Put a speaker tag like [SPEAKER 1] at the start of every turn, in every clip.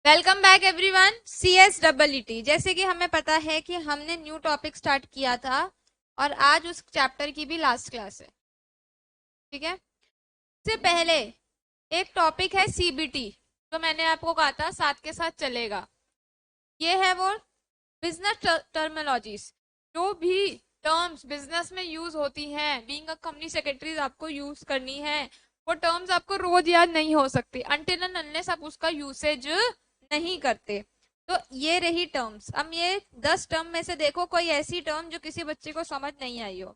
[SPEAKER 1] Welcome back everyone. CSEET, जैसे कि हमें पता है कि हमने न्यू टॉपिक स्टार्ट किया था और आज उस चैप्टर की भी लास्ट क्लास है। ठीक है, इससे पहले एक टॉपिक है CBT, जो मैंने आपको कहा था साथ के साथ चलेगा। ये है वो बिजनेस टर्मिनोलॉजीज, जो भी टर्म्स बिजनेस में यूज होती हैं, बीइंग अ कंपनी सेक्रेटरी आपको यूज करनी है। वो टर्म्स आपको रोज याद नहीं हो सकती अनटिल एंड अनलेस आप उसका यूसेज नहीं करते। तो ये रही टर्म्स। अब ये 10 टर्म में से देखो कोई ऐसी टर्म जो किसी बच्चे को समझ नहीं आई हो।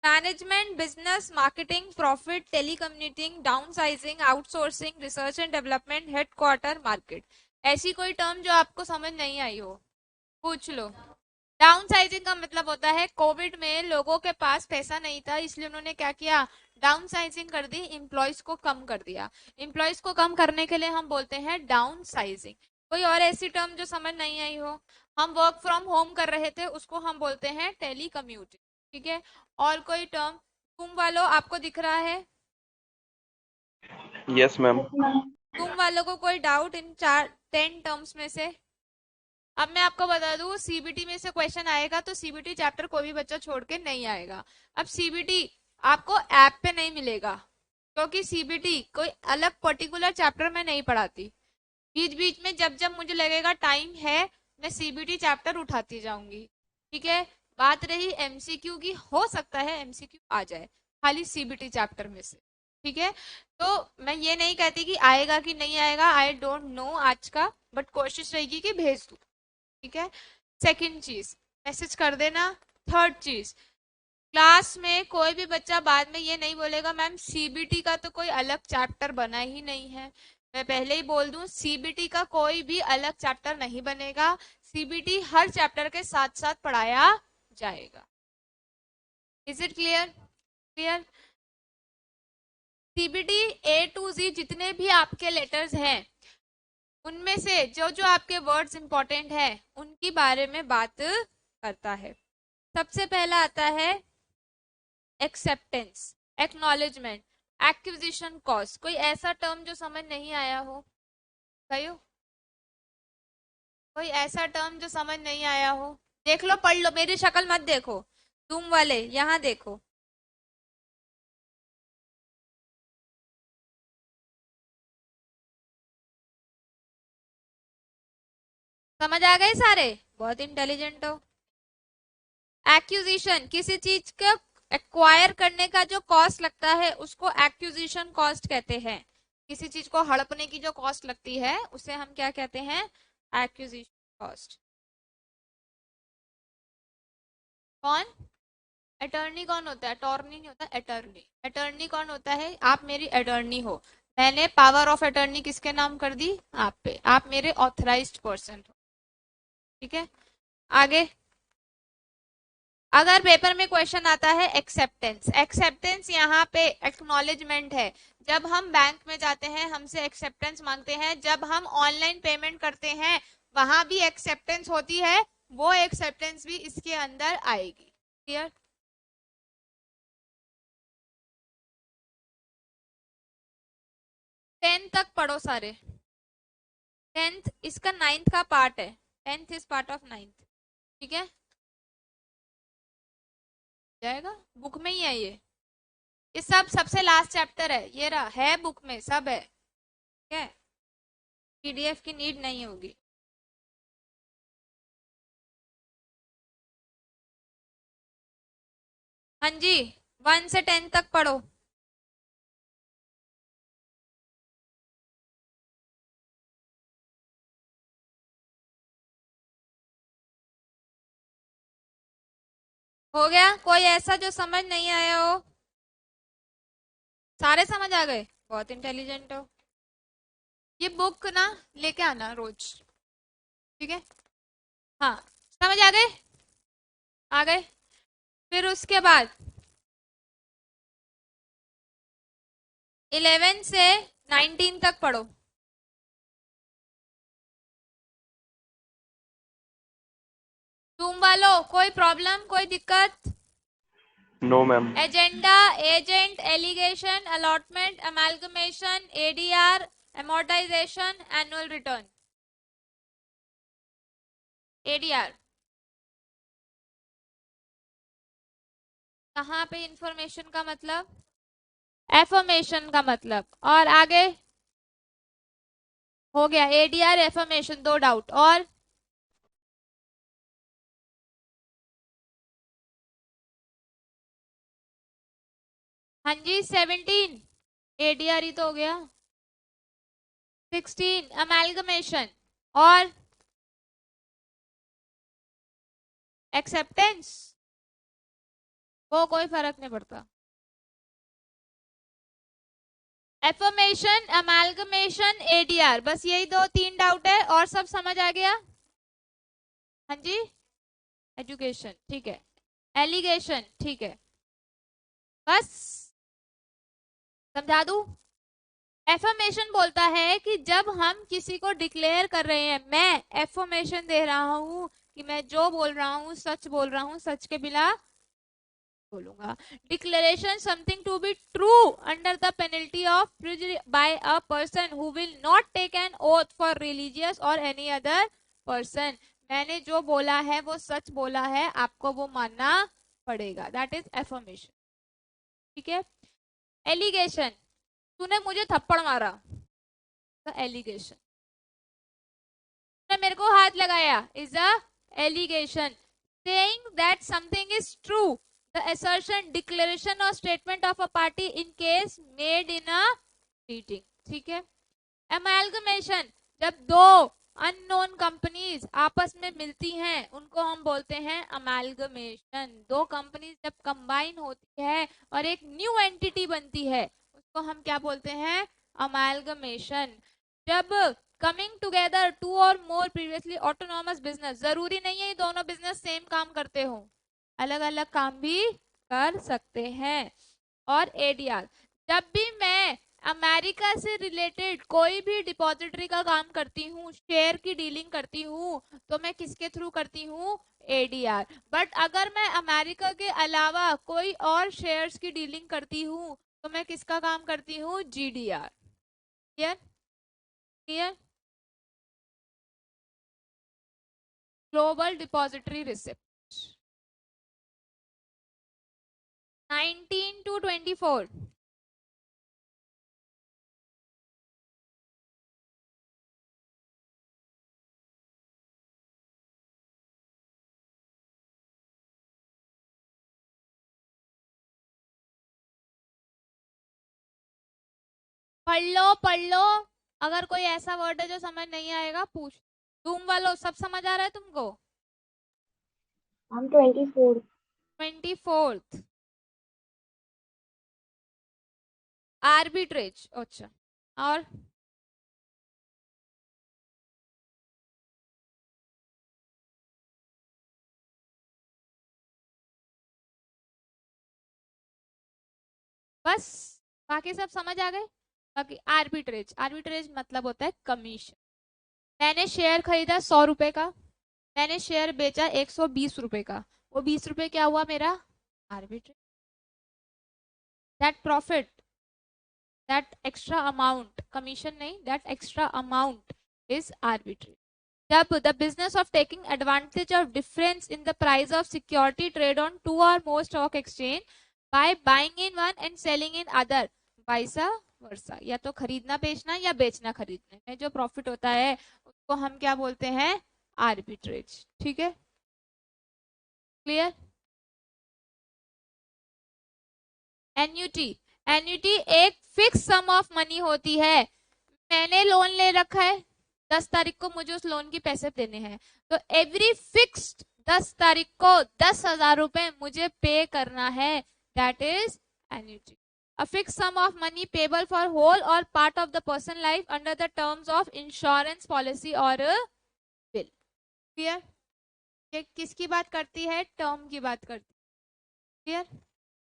[SPEAKER 1] Management, business, marketing, profit, telecommuting, downsizing, outsourcing, research and development, headquarter, market. ऐसी कोई टर्म जो आपको समझ नहीं आई हो, पूछ लो। डाउन साइजिंग का मतलब होता है कोविड में लोगों के पास पैसा नहीं था, इसलिए उन्होंने क्या किया, डाउन साइजिंग कर दी, एम्प्लॉयज को कम कर दिया। एम्प्लॉयज को कम करने के लिए हम बोलते हैं डाउन साइजिंग। कोई और ऐसी टर्म जो समझ नहीं आई हो? हम वर्क फ्रॉम होम कर रहे थे, उसको हम बोलते हैं टेली कम्यूटिंग। ठीक है, और कोई टर्म तुम वालों आपको दिख रहा है?
[SPEAKER 2] Yes ma'am.
[SPEAKER 1] तुम वालों को कोई डाउट इन 10 टर्म्स में से? अब मैं आपको बता दूं, CBT में से क्वेश्चन आएगा तो CBT चैप्टर कोई भी बच्चा छोड़ के नहीं आएगा। अब CBT आपको ऐप पे नहीं मिलेगा, क्योंकि CBT कोई अलग पर्टिकुलर चैप्टर में नहीं पढ़ाती। बीच बीच में जब जब मुझे लगेगा टाइम है, मैं CBT चैप्टर उठाती जाऊंगी। ठीक है, बात रही MCQ की, हो सकता है MCQ आ जाए खाली CBT चैप्टर में से। ठीक है, तो मैं ये नहीं कहती कि आएगा कि नहीं आएगा, आई डोंट नो आज का, बट कोशिश रहेगी कि भेज दूं। ठीक है, सेकंड चीज मैसेज कर देना। थर्ड चीज, क्लास में कोई भी बच्चा बाद में ये नहीं बोलेगा मैम CBT का तो कोई अलग चैप्टर बना ही नहीं है। मैं पहले ही बोल दूं, CBT का कोई भी अलग चैप्टर नहीं बनेगा। CBT हर चैप्टर के साथ साथ पढ़ाया जाएगा। Is it clear? Clear. CBT A to Z जितने भी आपके लेटर्स हैं, उनमें से जो जो आपके वर्ड्स इंपॉर्टेंट है उनके बारे में बात करता है। सबसे पहला आता है एक्सेप्टेंस, एक्नॉलेजमेंट, एक्विजिशन कॉस्ट। कोई ऐसा टर्म जो समझ नहीं आया हो? कहो, कोई ऐसा टर्म जो समझ नहीं आया हो? देख लो, पढ़ लो, मेरी शक्ल मत देखो, तुम वाले यहाँ देखो। समझ आ गए सारे? बहुत इंटेलिजेंट हो। एक्यूजिशन, किसी चीज का एक्वायर करने का जो कॉस्ट लगता है उसको एक्यूजिशन कॉस्ट कहते हैं। किसी चीज को हड़पने की जो कॉस्ट लगती है उसे हम क्या कहते हैं? Accusation cost. कौन? अटर्नी कौन होता है? अटॉर्नी नहीं होता, अटर्नी। अटर्नी कौन होता है? आप मेरी अटर्नी हो, मैंने पावर ऑफ अटर्नी किसके नाम कर दी? आप पे, आप मेरे ऑथराइज्ड पर्सन हो। ठीक है, आगे। अगर पेपर में क्वेश्चन आता है एक्सेप्टेंस, एक्सेप्टेंस यहाँ पे एक्नॉलेजमेंट है। जब हम बैंक में जाते हैं हमसे एक्सेप्टेंस मांगते हैं, जब हम ऑनलाइन पेमेंट करते हैं वहां भी एक्सेप्टेंस होती है, वो एक्सेप्टेंस भी इसके अंदर आएगी। क्लियर? 10 तक पढ़ो सारे। 10th इसका 9th का पार्ट है। 10th is part of 9th। ठीक है, जाएगा, बुक में ही है ये सब सबसे लास्ट चैप्टर है, ये रहा है, बुक में सब है। ठीक है, PDF की नीड नहीं होगी। हाँ जी, 1 से 10 तक पढ़ो। हो गया? कोई ऐसा जो समझ नहीं आया हो? सारे समझ आ गए? बहुत इंटेलिजेंट हो। ये बुक ना लेके आना रोज। ठीक है, हाँ, समझ आ गए? आ गए? फिर उसके बाद 11 से 19 तक पढ़ो। तुम वालों कोई प्रॉब्लम, कोई दिक्कत?
[SPEAKER 2] No ma'am.
[SPEAKER 1] Agenda, agent, allegation, allotment, amalgamation, ADR, amortization, annual return. ADR कहाँ पे इंफॉर्मेशन का मतलब, एफर्मेशन का मतलब। और आगे हो गया एडीआर एफर्मेशन, दो डाउट। और हाँ जी 17 एडीआर ही तो हो गया। 16 अमेलगमेशन और एक्सेप्टेंस, वो कोई फर्क नहीं पड़ता। एफर्मेशन, अमेलगमेशन, एडीआर, बस यही दो तीन डाउट है, और सब समझ आ गया। हाँ जी एजुकेशन ठीक है, एलिगेशन ठीक है, बस समझा दूं। एफर्मेशन बोलता है कि जब हम किसी को डिक्लेयर कर रहे हैं, मैं एफर्मेशन दे रहा हूं कि मैं जो बोल रहा हूं सच बोल रहा हूं, सच के बिना बोलूंगा। Declaration something to be true under the penalty of perjury by a person who will not take an oath for religious और एनी अदर पर्सन। मैंने जो बोला है वो सच बोला है, आपको वो मानना पड़ेगा, दैट इज एफर्मेशन। ठीक है। एलिगेशन, तूने मुझे थप्पड़ मारा, एलिगेशन। तूने मेरे को हाथ लगाया, is a allegation. Saying that something is true, the assertion, declaration or statement of a party in case made in a meeting। ठीक है। amalgamation, जब दो अननोन कंपनीज आपस में मिलती हैं उनको हम बोलते हैं अमेलगमेशन। दो कंपनीज जब कंबाइन होती है और एक न्यू एंटिटी बनती है उसको हम क्या बोलते हैं, अमेलगमेशन। जब कमिंग टुगेदर टू और मोर प्रीवियसली ऑटोनॉमस बिजनेस, जरूरी नहीं है ये दोनों बिजनेस सेम काम करते हो, अलग अलग काम भी कर सकते हैं। और एडीआर, जब भी मैं अमेरिका से रिलेटेड कोई भी डिपॉजिटरी का काम करती हूँ, शेयर की डीलिंग करती हूँ, तो मैं किसके थ्रू करती हूँ, एडीआर। बट अगर मैं अमेरिका के अलावा कोई और शेयर्स की डीलिंग करती हूँ तो मैं किसका काम करती हूँ, GDR. Clear clear. Global depository receipt 19 to 24। पढ़ लो पढ़ लो, अगर कोई ऐसा वर्ड है जो समझ नहीं आएगा पूछ। तुम वालों सब समझ आ रहा है तुमको।
[SPEAKER 3] हम 24।
[SPEAKER 1] 24th आर्बिट्रेज, अच्छा। और बस, बाकी सब समझ आ गए। बाकी आर्बिट्रेज, आर्बिट्रेज मतलब होता है कमीशन। मैंने शेयर खरीदा 100 रुपए का, मैंने शेयर बेचा 120 रुपए का, वो 20 रुपए क्या हुआ मेरा, arbitrage. That profit, that extra amount, commission नहीं, that extra amount is arbitrage. जब the business of taking advantage of difference in the price of security trade on two और more stock exchange by buying in one and selling in other, vice versa. या तो खरीदना बेचना या बेचना खरीदने में जो प्रॉफिट होता है उसको हम क्या बोलते हैं, आर्बिट्रेज। ठीक है, क्लियर। एन्यूटी, एन्यूटी एक फिक्स सम ऑफ मनी होती है। मैंने लोन ले रखा है, 10 तारीख को मुझे उस लोन के पैसे देने हैं, तो एवरी फिक्स्ड 10 तारीख को 10,000 रुपए मुझे पे करना है, that is annuity. A fixed sum of money payable for whole or part of the person life under the terms of insurance policy or a bill। Clear. ये किसकी बात करती है, टर्म की बात करती है। क्लियर।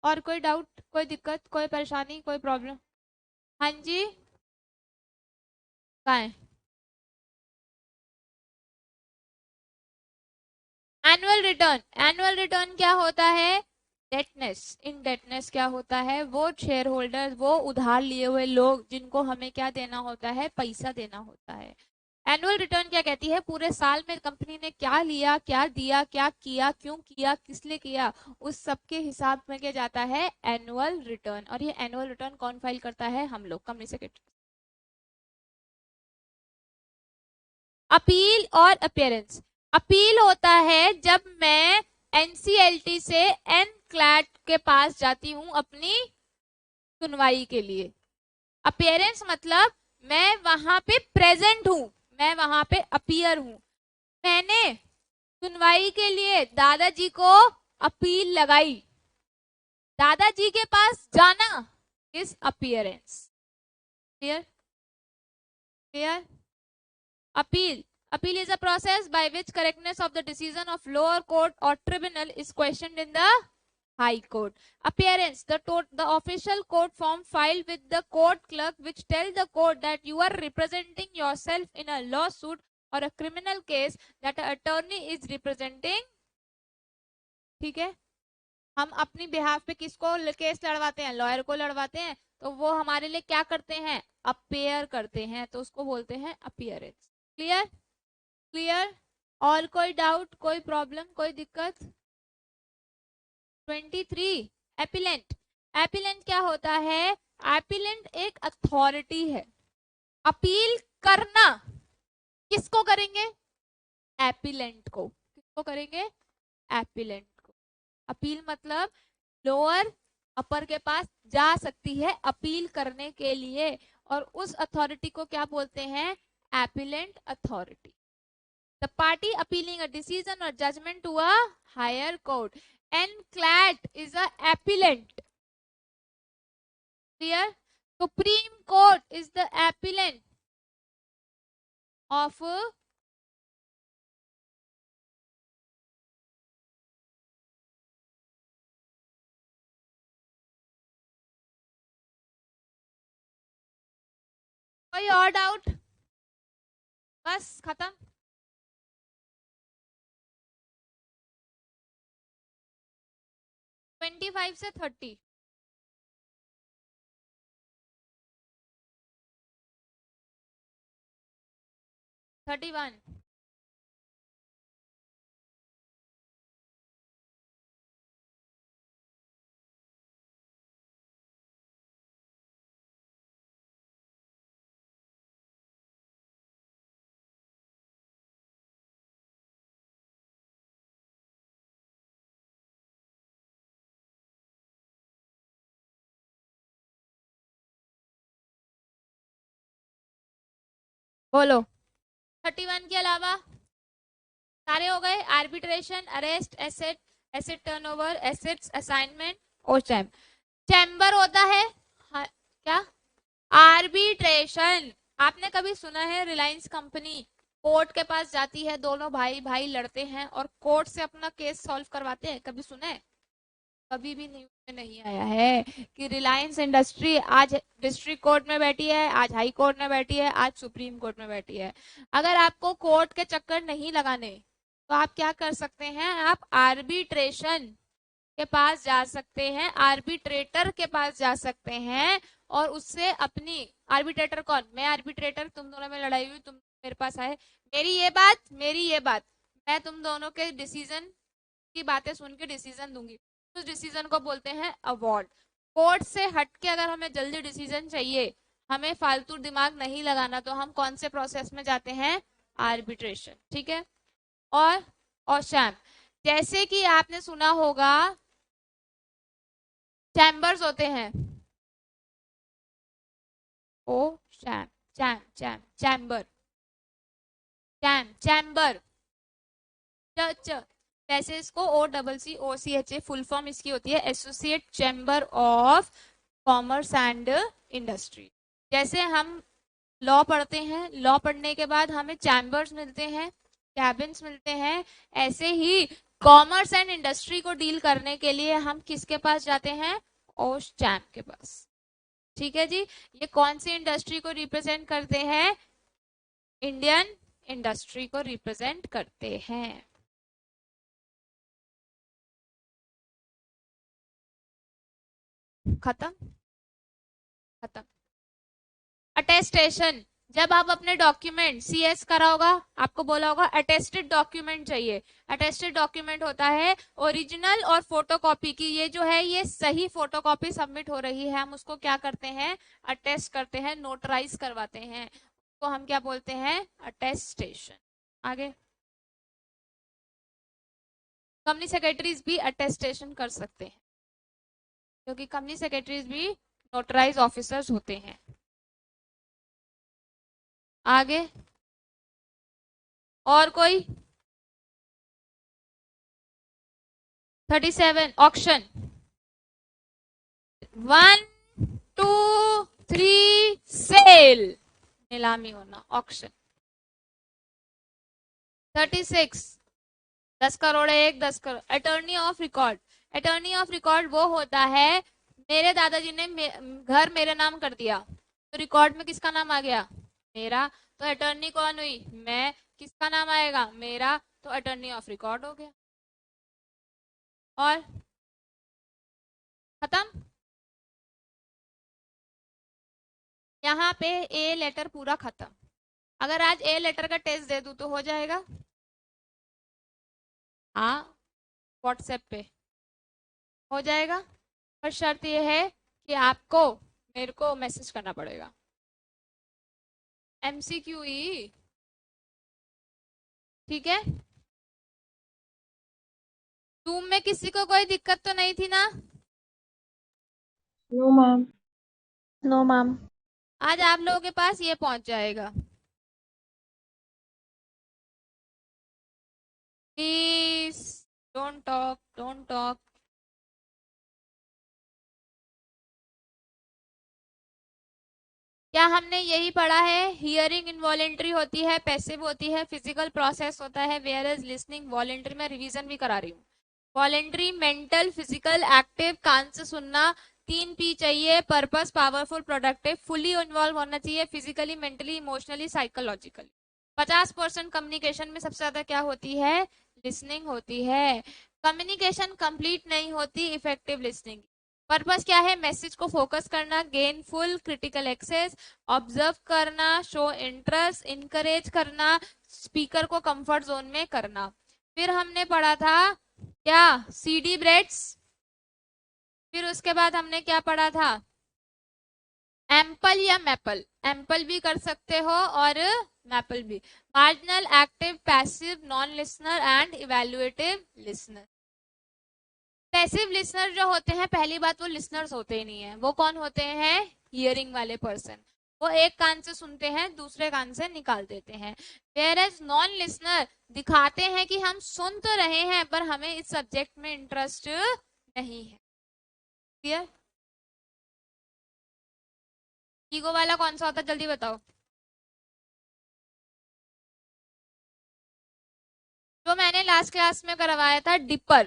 [SPEAKER 1] और कोई डाउट, कोई दिक्कत, कोई परेशानी, कोई प्रॉब्लम। हाँ जी कहाँ है। एनुअल रिटर्न, एनुअल रिटर्न क्या होता है, डेटनेस। इन डेटनेस क्या होता है, वो शेयर होल्डर्स, वो उधार लिए हुए लोग जिनको हमें क्या देना होता है, पैसा देना होता है। एनुअल रिटर्न क्या कहती है, पूरे साल में कंपनी ने क्या लिया, क्या दिया, क्या किया, क्यों किया, किस लिए किया, उस सब के हिसाब में क्या जाता है, एनुअल रिटर्न। और ये एनुअल रिटर्न कौन फाइल करता है, हम लोग, कंपनी सेक्रेटरी। अपील और अपीयरेंस। अपील होता है जब मैं एनसीएलटी से एनक्लैट के पास जाती हूं अपनी सुनवाई के लिए। अपीयरेंस मतलब मैं वहां पे प्रेजेंट हूं, मैं वहां पे अपीयर हूं। मैंने सुनवाई के लिए दादाजी को अपील लगाई, दादाजी के पास जाना is appearance. Clear, clear. Appeal, appeal is a process by which correctness of the decision of lower court or tribunal is questioned in the high court. Appearance, the official court form filed with the court clerk which tell the court that you are representing yourself in a lawsuit or a criminal case that an attorney is representing. ठीक है, हम अपनी behalf पे किसको case लड़वाते हैं, lawyer को लड़वाते हैं, तो वो हमारे लिए क्या करते हैं, अपेयर करते हैं, तो उसको बोलते हैं अपीयरेंस। Clear, clear. और कोई डाउट, कोई प्रॉब्लम, कोई दिक्कत। 23 एपिलेंट। एपिलेंट क्या होता है, एपिलेंट एक अथॉरिटी है। अपील करना किसको करेंगे, एपिलेंट को। किसको करेंगे, एपिलेंट को। अपील मतलब लोअर अपर के पास जा सकती है अपील करने के लिए, और उस अथॉरिटी को क्या बोलते हैं, appellant authority. The party appealing a decision or judgment to a higher court. NCLAT is a appellant. Clear? Supreme Court is the appellant of कोई और डाउट, बस खत्म। ट्वेंटी 25 से 30। थर्टी 31। बोलो। 31 के अलावा सारे हो गए। Arbitration, arrest, asset, asset turnover, assets assignment, ओचैम। चैम्बर होता है, हाँ, क्या, आर्बिट्रेशन। आपने कभी सुना है रिलायंस कंपनी कोर्ट के पास जाती है, दोनों भाई भाई लड़ते हैं और कोर्ट से अपना केस सॉल्व करवाते हैं, कभी सुना है? कभी भी न्यूज में नहीं आया है कि रिलायंस इंडस्ट्री आज डिस्ट्रिक्ट कोर्ट में बैठी है, आज हाई कोर्ट में बैठी है, आज सुप्रीम कोर्ट में बैठी है। अगर आपको कोर्ट के चक्कर नहीं लगाने तो आप क्या कर सकते हैं, आप आर्बिट्रेशन के पास जा सकते हैं, आर्बिट्रेटर के पास जा सकते हैं और उससे अपनी, आर्बिट्रेटर कौन, मैं आर्बिट्रेटर, तुम दोनों में लड़ाई हुई, तुम मेरे पास आए, मेरी ये बात, मेरी ये बात, मैं तुम दोनों के डिसीजन की बातें सुन के डिसीजन दूंगी, उस डिसीजन को बोलते हैं अवार्ड। कोर्ट से हटके अगर हमें जल्दी डिसीजन चाहिए, हमें फालतू दिमाग नहीं लगाना, तो हम कौन से प्रोसेस में जाते हैं, आर्बिट्रेशन। ठीक है। और शैम, जैसे कि आपने सुना होगा चैम्बर्स होते हैं, ओ शैम, चैम, चैम, चैम्बर, चैम, चैम्बर, वैसे इसको OCCOCHA फुल फॉर्म इसकी होती है associate chamber of commerce and industry. जैसे हम लॉ पढ़ते हैं, लॉ पढ़ने के बाद हमें चैम्बर्स मिलते हैं, कैबिन्स मिलते हैं, ऐसे ही कॉमर्स एंड इंडस्ट्री को डील करने के लिए हम किसके पास जाते हैं, ओसचैम के पास। ठीक है जी। ये कौन सी इंडस्ट्री को रिप्रेजेंट करते हैं, इंडियन इंडस्ट्री को रिप्रेजेंट करते हैं। खत्म, खत्म। अटेस्टेशन, जब आप अपने डॉक्यूमेंट सीएस करा होगा, आपको बोला होगा अटेस्टेड डॉक्यूमेंट चाहिए। अटेस्टेड डॉक्यूमेंट होता है ओरिजिनल और फोटोकॉपी की, ये जो है ये सही फोटोकॉपी सबमिट हो रही है, हम उसको क्या करते हैं, अटेस्ट करते हैं, नोटराइज करवाते हैं, तो हम क्या बोलते हैं, अटेस्टेशन। आगे कंपनी सेक्रेटरीज भी अटेस्टेशन कर सकते हैं, क्योंकि कंपनी सेक्रेटरीज भी नोटराइज ऑफिसर्स होते हैं। आगे और कोई 37 ऑक्शन 1 2 3 सेल, नीलामी होना, ऑक्शन। 36 10 करोड़ एक 10 crore. Attorney of record, attorney of record वो होता है, मेरे दादाजी ने घर मेरे नाम कर दिया, तो रिकॉर्ड में किसका नाम आ गया, मेरा, तो अटॉर्नी कौन हुई, मैं, किसका नाम आएगा, मेरा, तो अटॉर्नी ऑफ रिकॉर्ड हो गया। और खत्म। यहाँ पे ए लेटर पूरा खत्म। अगर आज ए लेटर का टेस्ट दे दूं तो हो जाएगा, हाँ व्हाट्सएप पे हो जाएगा, पर शर्त यह है कि आपको मेरे को मैसेज करना पड़ेगा। एमसीक्यू ही, ठीक है। जूम में किसी को कोई दिक्कत तो नहीं थी ना?
[SPEAKER 3] No ma'am.
[SPEAKER 4] No ma'am.
[SPEAKER 1] आज आप लोगों के पास ये पहुंच जाएगा। Please don't talk, don't talk. क्या हमने यही पढ़ा है, हियरिंग इनवॉलेंट्री होती है, पैसिव होती है, फिजिकल प्रोसेस होता है, वेयर एज लिसनिंग वॉलेंट्री। में रिवीजन भी करा रही हूँ। वॉलेंट्री मेंटल, फिजिकल, एक्टिव, कान से सुनना, 3 P चाहिए, purpose, powerful, productive, fully involve होना चाहिए, physically, mentally, emotionally, psychologically. 50% communication में सबसे ज्यादा क्या होती है, लिसनिंग होती है। कम्युनिकेशन कंप्लीट नहीं होती इफेक्टिव लिसनिंग। पर्पस क्या है, मैसेज को फोकस करना, gain full critical access, observe करना, शो इंटरेस्ट, इनकरेज करना, स्पीकर को कंफर्ट जोन में करना। फिर हमने पढ़ा था क्या, सीडी ब्रेड्स। फिर उसके बाद हमने क्या पढ़ा था, एम्पल या मैपल, एम्पल भी कर सकते हो और मैपल भी। Marginal, active, passive, non listener and evaluative listener. Passive listener जो होते हैं, पहली बात वो लिसनर्स होते ही नहीं है, वो कौन होते हैं, हियरिंग वाले पर्सन। वो एक कान से सुनते हैं, दूसरे कान से निकाल देते हैं। वेयरएज नॉन लिसनर दिखाते हैं कि हम सुन तो रहे हैं पर हमें इस सब्जेक्ट में इंटरेस्ट नहीं है। क्लियर? ईगो वाला कौन सा होता है, जल्दी बताओ। जो मैंने लास्ट क्लास में करवाया था, डिपर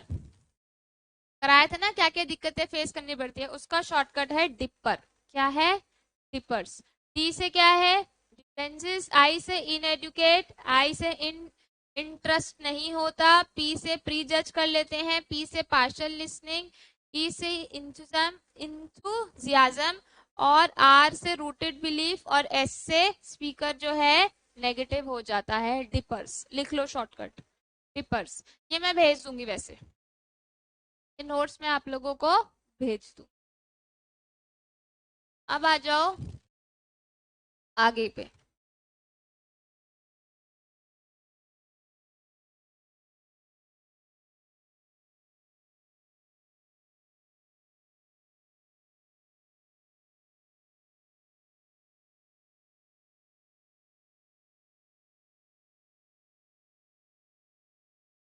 [SPEAKER 1] कराया था ना, क्या क्या दिक्कतें फेस करनी पड़ती है, उसका शॉर्टकट है डिपर। क्या है, डिपर्स। डी से क्या है, डिफरेंसेस। आई से इनएडुकेट, आई से इंटरेस्ट नहीं होता, पी से प्री जज कर लेते हैं, पी से पार्शियल लिसनिंग, ई से इंथुजियाज्म, और आर से रूटेड बिलीफ, और एस से स्पीकर जो है नेगेटिव हो जाता है। डिपर्स लिख लो शॉर्टकट, डिपर्स। ये मैं भेज दूंगी, वैसे नोट्स में आप लोगों को भेज दूं। अब आ जाओ आगे पे।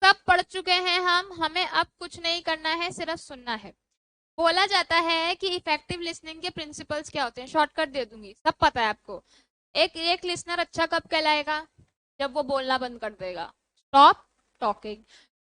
[SPEAKER 1] सब पढ़ चुके हैं हम, हमें अब कुछ नहीं करना है, सिर्फ सुनना है। बोला जाता है कि इफेक्टिव लिसनिंग के प्रिंसिपल्स क्या होते हैं, शॉर्टकट दे दूंगी, सब पता है आपको। एक लिसनर अच्छा कब कहलाएगा, जब वो बोलना बंद कर देगा, स्टॉप टॉकिंग।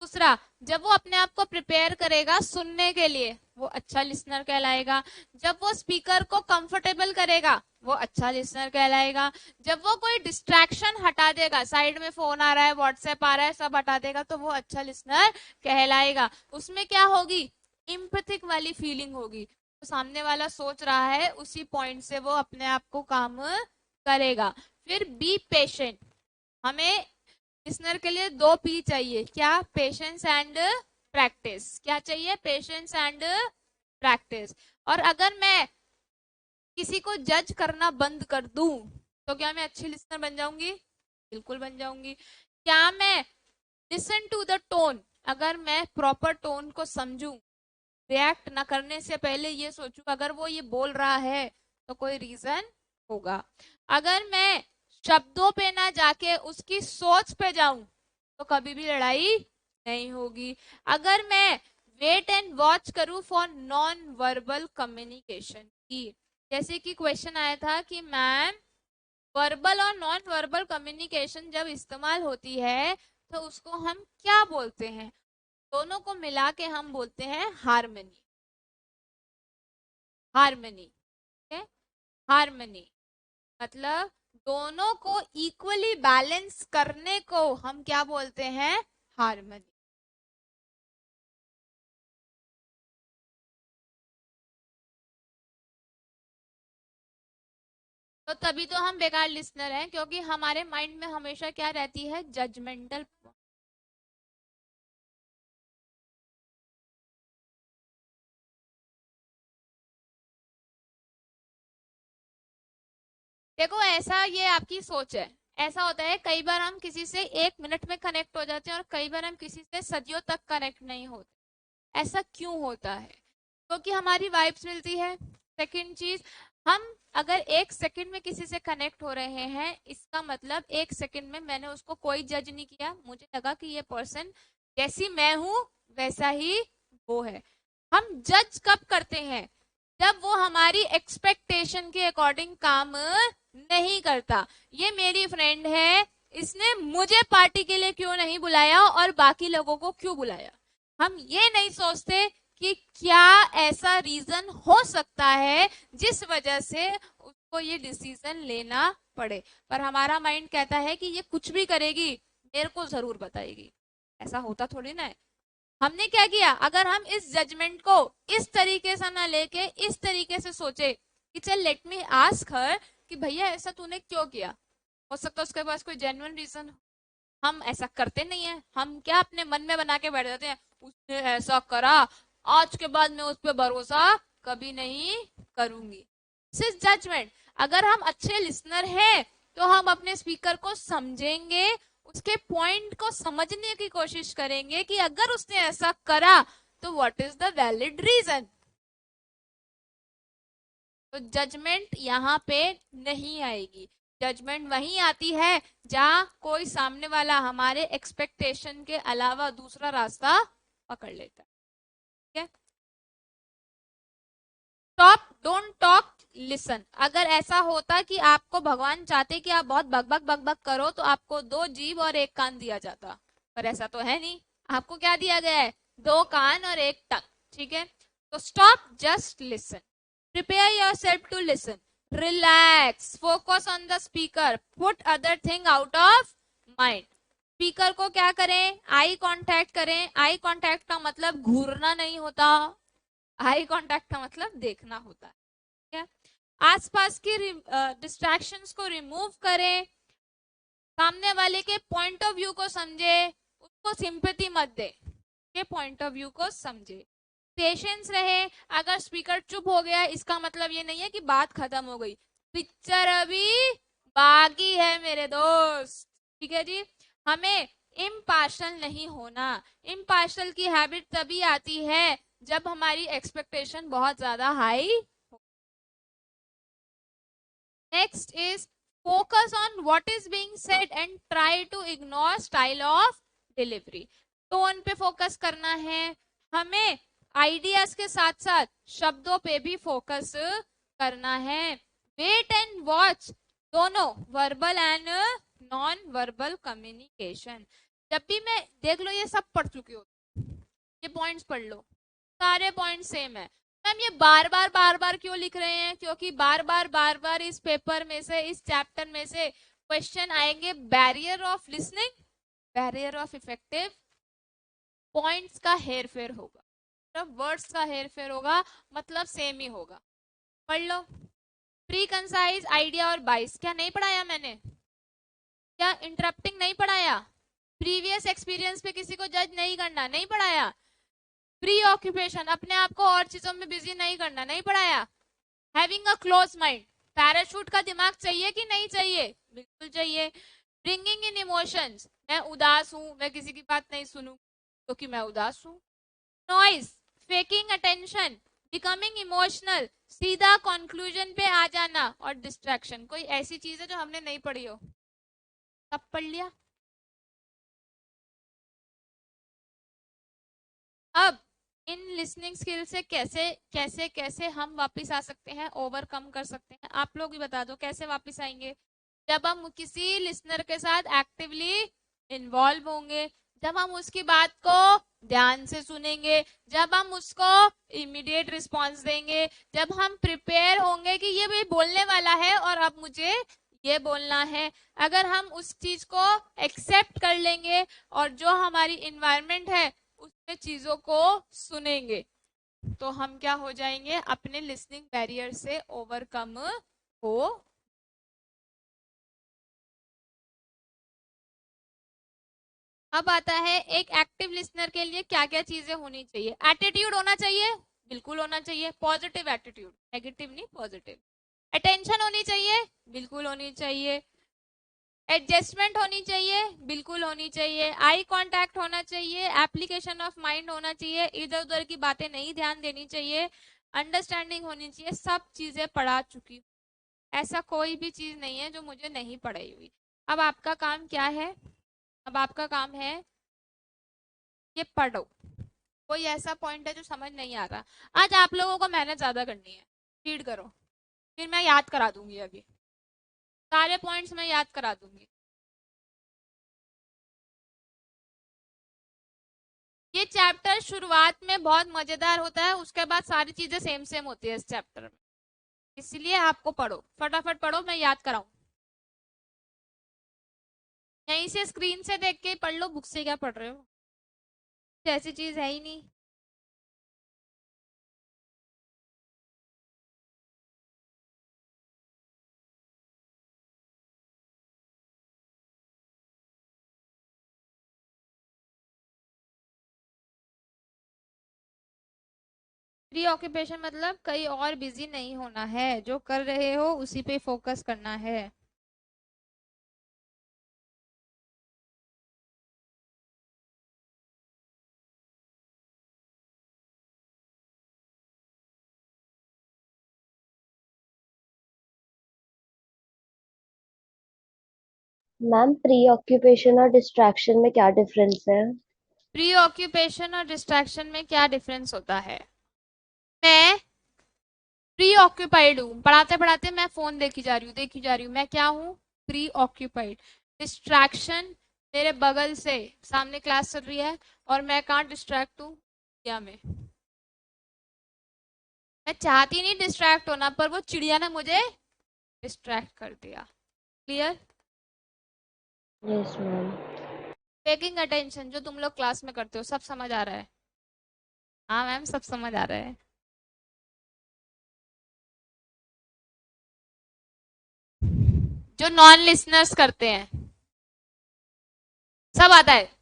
[SPEAKER 1] दूसरा, जब वो अपने आप को प्रिपेयर करेगा सुनने के लिए, वो अच्छा लिसनर कहलाएगा। जब वो स्पीकर को कंफर्टेबल करेगा, वो अच्छा लिसनर कहलाएगा। जब वो कोई डिस्ट्रैक्शन हटा देगा, साइड में फोन आ रहा है, व्हाट्सएप आ रहा है, सब हटा देगा, तो वो अच्छा लिसनर कहलाएगा। उसमें क्या होगी, एम्पैथिक वाली फीलिंग होगी, तो सामने वाला सोच रहा है, उसी पॉइंट से वो अपने आप को काम करेगा। फिर बी पेशेंट, हमें लिसनर के लिए 2 P चाहिए, क्या? Patience and practice. क्या चाहिए? Patience and practice. और अगर मैं किसी को जज करना बंद कर दूं तो क्या मैं अच्छी लिसनर बन जाऊंगी? बिल्कुल बन जाऊंगी। क्या मैं लिसन टू द टोन, अगर मैं प्रॉपर टोन को समझूं, रिएक्ट ना करने से पहले ये सोचूं अगर वो ये बोल रहा है तो कोई रीजन होगा। अगर मैं शब्दों पे ना जाके उसकी सोच पे जाऊं तो कभी भी लड़ाई नहीं होगी। अगर मैं वेट एंड वॉच करूं फॉर नॉन वर्बल कम्युनिकेशन की, जैसे कि क्वेश्चन आया था कि मैम वर्बल और नॉन वर्बल कम्युनिकेशन जब इस्तेमाल होती है तो उसको हम क्या बोलते हैं? दोनों को मिला के हम बोलते हैं हार्मनी। हार्मनी, हार्मनी मतलब दोनों को इक्वली बैलेंस करने को हम क्या बोलते हैं? हार्मनी। तो तभी तो हम बेकार लिसनर हैं, क्योंकि हमारे माइंड में हमेशा क्या रहती है? जजमेंटल। देखो ऐसा, ये आपकी सोच है। ऐसा होता है कई बार हम किसी से 1 मिनट में कनेक्ट हो जाते हैं और कई बार हम किसी से सदियों तक कनेक्ट नहीं होते। ऐसा क्यों होता है? क्योंकि हमारी वाइब्स मिलती है। सेकंड चीज, हम अगर 1 सेकंड में किसी से कनेक्ट हो रहे हैं, इसका मतलब 1 सेकंड में मैंने उसको कोई जज नहीं किया, मुझे लगा कि ये पर्सन जैसी मैं हूं वैसा ही वो है। हम जज कब करते हैं? जब वो हमारी एक्सपेक्टेशन के अकॉर्डिंग काम नहीं करता। ये मेरी फ्रेंड है, इसने मुझे पार्टी के लिए क्यों नहीं बुलाया और बाकी लोगों को क्यों बुलाया? हम ये नहीं सोचते कि क्या ऐसा रीजन हो सकता है जिस वजह से उसको ये डिसीजन लेना पड़े। पर हमारा माइंड कहता है कि ये कुछ भी करेगी, मेरे को जरूर बताएगी। ऐसा होता थोड़ी ना है। हमने क्या किया? अगर हम इस जजमेंट को इस तरीके से ना लेके इस तरीके से सोचे कि चल लेट मी आस्क हर कि भैया ऐसा तूने क्यों किया, हो सकता है उसके पास कोई जेन्युइन रीजन। हम ऐसा करते नहीं है। हम क्या अपने मन में बना के बैठ जाते हैं, उसने ऐसा करा, आज के बाद मैं उस पर भरोसा कभी नहीं करूंगी। सिर्फ जजमेंट। अगर हम अच्छे लिसनर हैं तो हम अपने स्पीकर को समझेंगे, उसके पॉइंट को समझने की कोशिश करेंगे कि अगर उसने ऐसा करा तो what is the valid reason. तो जजमेंट यहाँ पे नहीं आएगी। जजमेंट वहीं आती है जहां कोई सामने वाला हमारे एक्सपेक्टेशन के अलावा दूसरा रास्ता पकड़ लेता है। ठीक है? Top don't talk listen. अगर ऐसा होता कि आपको भगवान चाहते कि आप बहुत बकबक बकबक करो तो आपको 2 जीभ और 1 कान दिया जाता, पर ऐसा तो है नहीं। आपको क्या दिया गया है? 2 कान और 1 टंग। ठीक है? तो stop, just listen, prepare yourself to listen, relax, focus on the speaker, put other thing out of mind. Speaker को क्या करें? आई कांटेक्ट करें। आई कांटेक्ट का मतलब घूरना नहीं होता, आई कांटेक्ट का मतलब देखना होता है। ठीक है? आसपास की डिस्ट्रैक्शंस को रिमूव करें, सामने वाले के पॉइंट ऑफ व्यू को समझे, उसको सिंपैथी मत दे, के पॉइंट ऑफ व्यू को समझे, पेशेंस रहे। अगर स्पीकर चुप हो गया इसका मतलब ये नहीं है कि बात खत्म हो गई, पिक्चर अभी बाकी है मेरे दोस्त। ठीक है जी? हमें इम्पार्शल नहीं होना। इम्पार्शल की हैबिट तभी आती है जब हमारी एक्सपेक्टेशन बहुत ज्यादा high. Next is focus on what is being said and try to ignore style of delivery. Tone पे फोकस करना है हमें, आइडियाज के साथ साथ शब्दों पे भी फोकस करना है। वेट एंड वॉच, दोनों verbal and non verbal communication. जब भी मैं देख लो ये सब पढ़ चुकी हो, ये पॉइंट्स पढ़ लो, सारे पॉइंट सेम है। मैम ये बार बार क्यों लिख रहे हैं? क्योंकि बार बार इस पेपर में से, इस चैप्टर में से क्वेश्चन आएंगे। Barrier of listening, barrier of effective, points का हेर फेर होगा, मतलब वर्ड्स का हेर फेर होगा, मतलब सेम ही होगा। पढ़ लो। प्री कंसाइज, आइडिया और बाइस, क्या नहीं पढ़ाया मैंने? क्या इंटरप्टिंग नहीं पढ़ाया? प्रीवियस एक्सपीरियंस पे किसी को जज नहीं करना, नहीं पढ़ाया? प्री ऑक्यूपेशन, अपने आप को और चीजों में बिजी नहीं करना, नहीं पढ़ाया? Having a close mind, parachute का दिमाग चाहिए कि नहीं चाहिए? बिल्कुल चाहिए। ब्रिंगिंग इन इमोशंस, मैं उदास हूं, मैं किसी की बात नहीं सुनूं क्योंकि मैं उदास हूं। Noise, faking attention, becoming emotional, सीधा कंक्लूजन पे आ जाना, और डिस्ट्रैक्शन। कोई ऐसी चीज है जो हमने नहीं पढ़ी हो? सब पढ़ लिया। अब इन लिसनिंग स्किल से कैसे कैसे कैसे हम वापस आ सकते हैं, ओवरकम कर सकते हैं? आप लोग भी बता दो कैसे वापस आएंगे। जब हम किसी लिसनर के साथ एक्टिवली इन्वॉल्व होंगे, जब हम उसकी बात को ध्यान से सुनेंगे, जब हम उसको इमीडिएट रिस्पॉन्स देंगे, जब हम प्रिपेयर होंगे कि ये भी बोलने वाला है और अब मुझे ये बोलना है। अगर हम उस चीज को एक्सेप्ट कर लेंगे और जो हमारी इन्वायरमेंट है उसमें चीजों को सुनेंगे, तो हम क्या हो जाएंगे, अपने लिसनिंग बैरियर से ओवरकम हो। अब आता है एक एक्टिव लिसनर के लिए क्या क्या चीजें होनी चाहिए। एटीट्यूड होना चाहिए, बिल्कुल होना चाहिए, पॉजिटिव एटीट्यूड, नेगेटिव नहीं, पॉजिटिव। अटेंशन होनी चाहिए, बिल्कुल होनी चाहिए। एडजस्टमेंट होनी चाहिए, बिल्कुल होनी चाहिए। आई कांटेक्ट होना चाहिए, एप्लीकेशन ऑफ माइंड होना चाहिए, इधर उधर की बातें नहीं ध्यान देनी चाहिए, अंडरस्टैंडिंग होनी चाहिए। सब चीजें पढ़ा चुकी, ऐसा कोई भी चीज नहीं है जो मुझे नहीं पढ़ाई हुई। अब आपका काम क्या है? अब आपका काम है ये पढ़ो। कोई ऐसा पॉइंट है जो समझ नहीं आ रहा, आज आप लोगों को मेहनत ज्यादा करनी है, फीड करो, फिर मैं याद करा दूंगी। अभी सारे पॉइंट्स मैं याद करा दूंगी। ये चैप्टर शुरुआत में बहुत मजेदार होता है, उसके बाद सारी चीजें सेम सेम होती है इस चैप्टर में, इसलिए आपको पढ़ो, फटाफट पढ़ो, मैं याद कराऊं। यहीं से स्क्रीन से देख के पढ़ लो, बुक से क्या पढ़ रहे हो, ऐसी चीज है ही नहीं। प्री ऑक्यूपेशन मतलब कहीं और बिजी नहीं होना है, जो कर रहे हो उसी पे फोकस करना है।
[SPEAKER 3] मैम प्री ऑक्यूपेशन और डिस्ट्रैक्शन में क्या डिफरेंस है?
[SPEAKER 1] प्री ऑक्यूपेशन और डिस्ट्रैक्शन में क्या डिफरेंस होता है? मैं प्री ऑक्यूपाइड हूँ, पढ़ाते पढ़ाते मैं फोन देखी जा रही हूँ, देखी जा रही हूँ, मैं क्या हूँ? Pre occupied. डिस्ट्रैक्शन, मेरे बगल से सामने क्लास चल रही है और मैं कहाँ डिस्ट्रैक्ट हूँ? चिड़िया में। मैं चाहती नहीं डिस्ट्रैक्ट होना, पर वो चिड़िया ने मुझे डिस्ट्रैक्ट कर दिया। Clear?
[SPEAKER 3] Yes ma'am.
[SPEAKER 1] Taking attention, जो तुम लोग क्लास में करते हो, सब समझ आ रहा है? हाँ मैम, सब समझ आ रहा है। जो नॉन लिसनर्स करते हैं, सब आता है।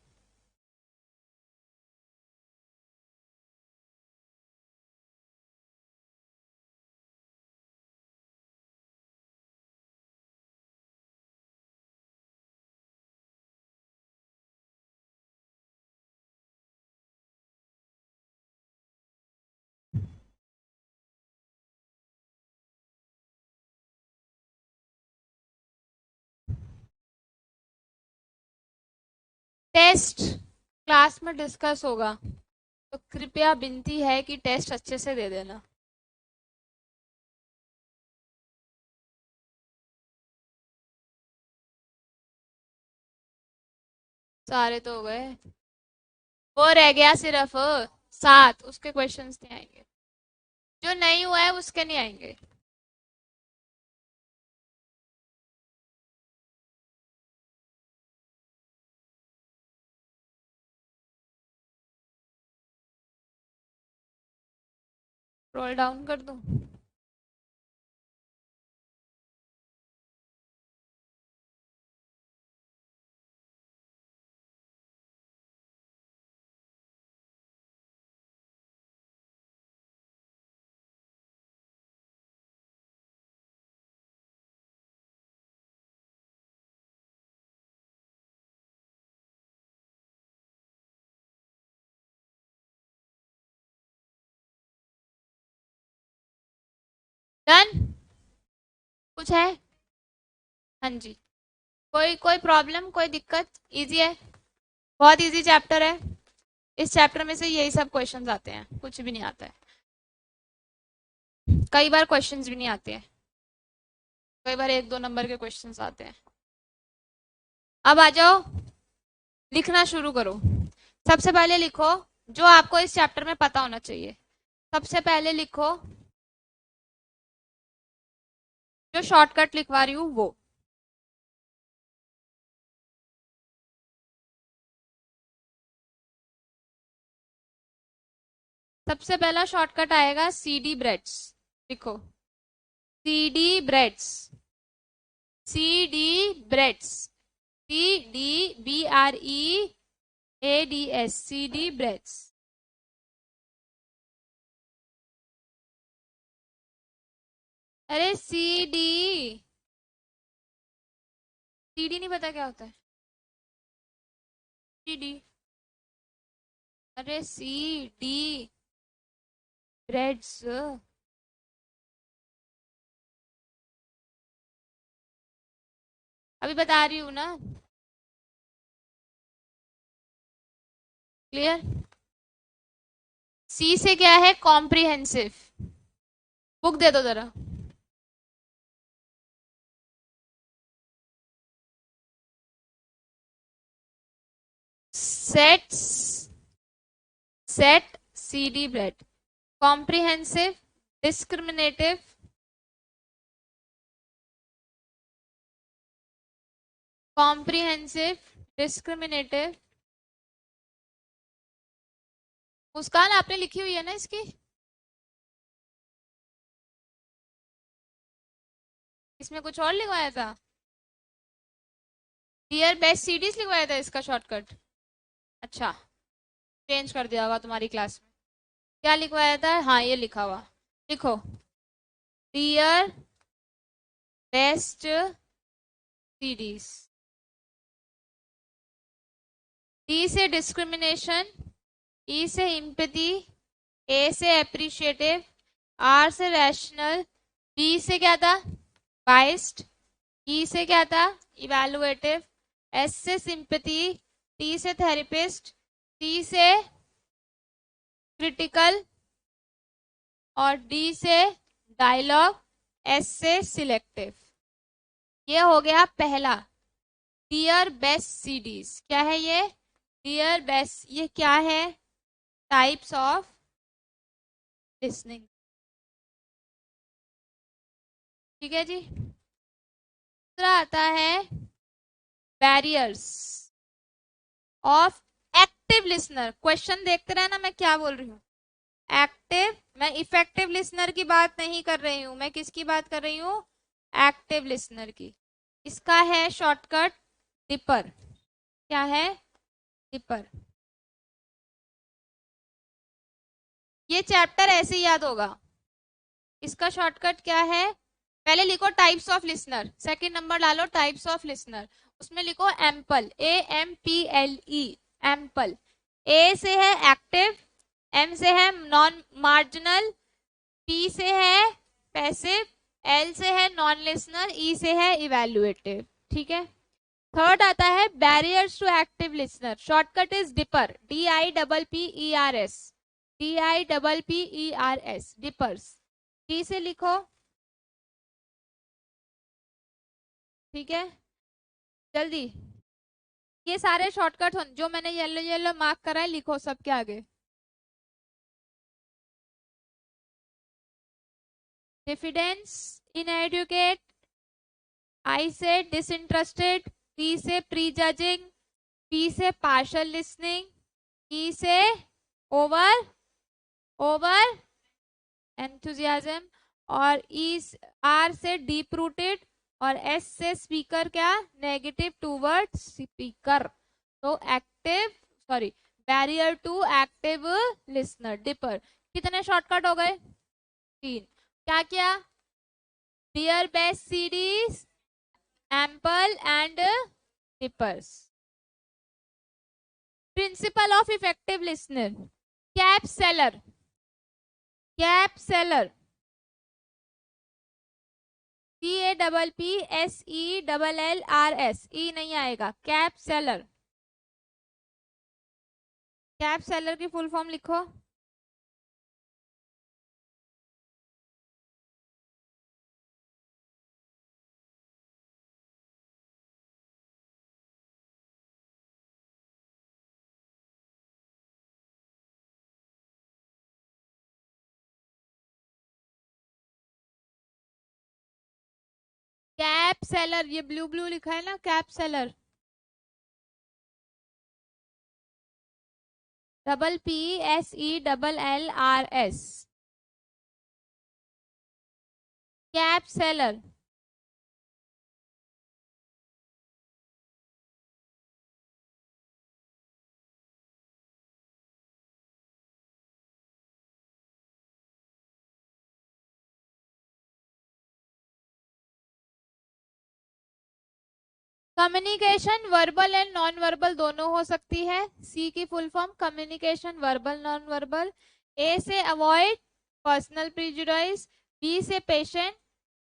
[SPEAKER 1] टेस्ट क्लास में डिस्कस होगा, तो कृपया विनती है कि टेस्ट अच्छे से दे देना। सारे तो हो गए, वो रह गया सिर्फ 7, उसके क्वेश्चंस नहीं आएंगे, जो नहीं हुआ है उसके नहीं आएंगे। रोल डाउन कर दूं? डन? कुछ है? हाँ जी, कोई प्रॉब्लम, कोई दिक्कत? इजी है, बहुत इजी चैप्टर है। इस चैप्टर में से यही सब क्वेश्चंस आते हैं, कुछ भी नहीं आता है। कई बार क्वेश्चंस भी नहीं आते हैं, कई बार 1-2 नंबर के क्वेश्चंस आते हैं। अब आ जाओ, लिखना शुरू करो। सबसे पहले लिखो जो आपको इस चैप्टर में पता होना चाहिए। सबसे पहले लिखो, जो शॉर्टकट लिखवा रही हूँ वो। सबसे पहला शॉर्टकट आएगा CD ब्रेड्स। लिखो CD breads, CD breads, CDBREADS, CD breads. अरे CD, CD नहीं पता क्या होता है? CD, अरे CD ब्रेड्स, अभी बता रही हूँ ना। क्लियर? C से क्या है? कॉम्प्रिहेंसिव। बुक दे दो जरा। Set CD bread, comprehensive, discriminative, comprehensive, discriminative. Muskan आपने लिखी हुई है ना इसकी? इसमें कुछ और लिखवाया था? डियर बेस्ट सीडीज लिखवाया था इसका शॉर्टकट? अच्छा, चेंज कर दिया होगा तुम्हारी क्लास में। क्या लिखवाया था? हाँ, ये लिखा हुआ। लिखो डियर बेस्ट सीडीज। डी से डिस्क्रिमिनेशन, ई से इम्पैथी, ए से अप्रिशिएटिव, आर से रैशनल, बी से क्या था? बाइस्ड, ई से क्या था? इवैल्युएटिव, एस से सिंपैथी, टी से थेरेपिस्ट, सी से क्रिटिकल और डी से डायलॉग, एस से सिलेक्टिव। ये हो गया पहला, डियर बेस्ट सीडीज। क्या है ये? Dear best. ये क्या है? Types of listening. ठीक है जी। दूसरा आता है barriers of active listener. Question देखते रहना मैं क्या बोल रही हूँ। एक्टिव, मैं इफेक्टिव लिसनर की बात नहीं कर रही हूँ, मैं किसकी बात कर रही हूँ? एक्टिव लिसनर की। इसका है शॉर्टकट डिपर। क्या है? डिपर। ये चैप्टर ऐसे याद होगा। इसका शॉर्टकट क्या है? पहले लिखो types of listener, second number डालो टाइप्स ऑफ लिसनर। उसमें लिखो एम्पल, AMPLE, एम्पल। ए से है एक्टिव, एम से है नॉन मार्जिनल, पी से है पैसिव, एल से है नॉन लिसनर, ई से है इवैल्यूएटिव। ठीक है। थर्ड आता है barriers to active listener. Shortcut is dipper, DIPPERS, DIPPERS, dippers. D से लिखो। ठीक है, जल्दी। ये सारे शॉर्टकट जो मैंने येलो येलो मार्क करा है, लिखो सबके आगे। डिफिडेंस, इनएडुकेट, आई से डिसइंटरेस्टेड, पी से प्री जजिंग, पी से पार्शल लिसनिंग, ई से ओवर एंथुजियाज्म, और ई आर से डीप रूटेड, और एस से स्पीकर क्या? Negative toward speaker. तो active, sorry, barrier to active listener, dipper. कितने शॉर्टकट हो गए? 3। क्या क्या? Dear best CDs, ample and dippers. Principle of effective listener, cap seller, cap seller, CAPPSELLRS, E नहीं आएगा। कैप सेलर, कैप सेलर की full form लिखो। कैप सेलर, ये ब्लू ब्लू लिखा है ना, cap seller. PPSELLRS, cap seller. Communication verbal and non verbal दोनों हो सकती है। सी की full form communication verbal non verbal. A से अवॉइड पर्सनल प्रिजुडाइज, बी से पेशेंट,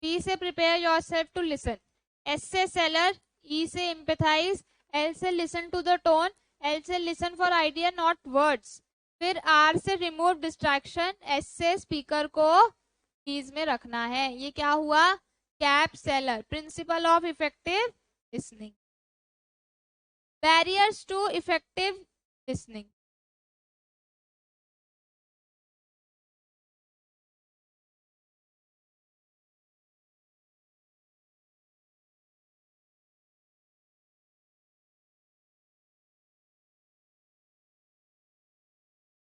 [SPEAKER 1] बी से prepare yourself to listen, S से सेलर, ई से एम्पैथाइज, एल से listen to the tone, L से listen for idea not words, फिर R से remove distraction, S से स्पीकर को कीज में रखना है। ये क्या हुआ? Cap seller. Principal of effective listening, barriers to effective listening।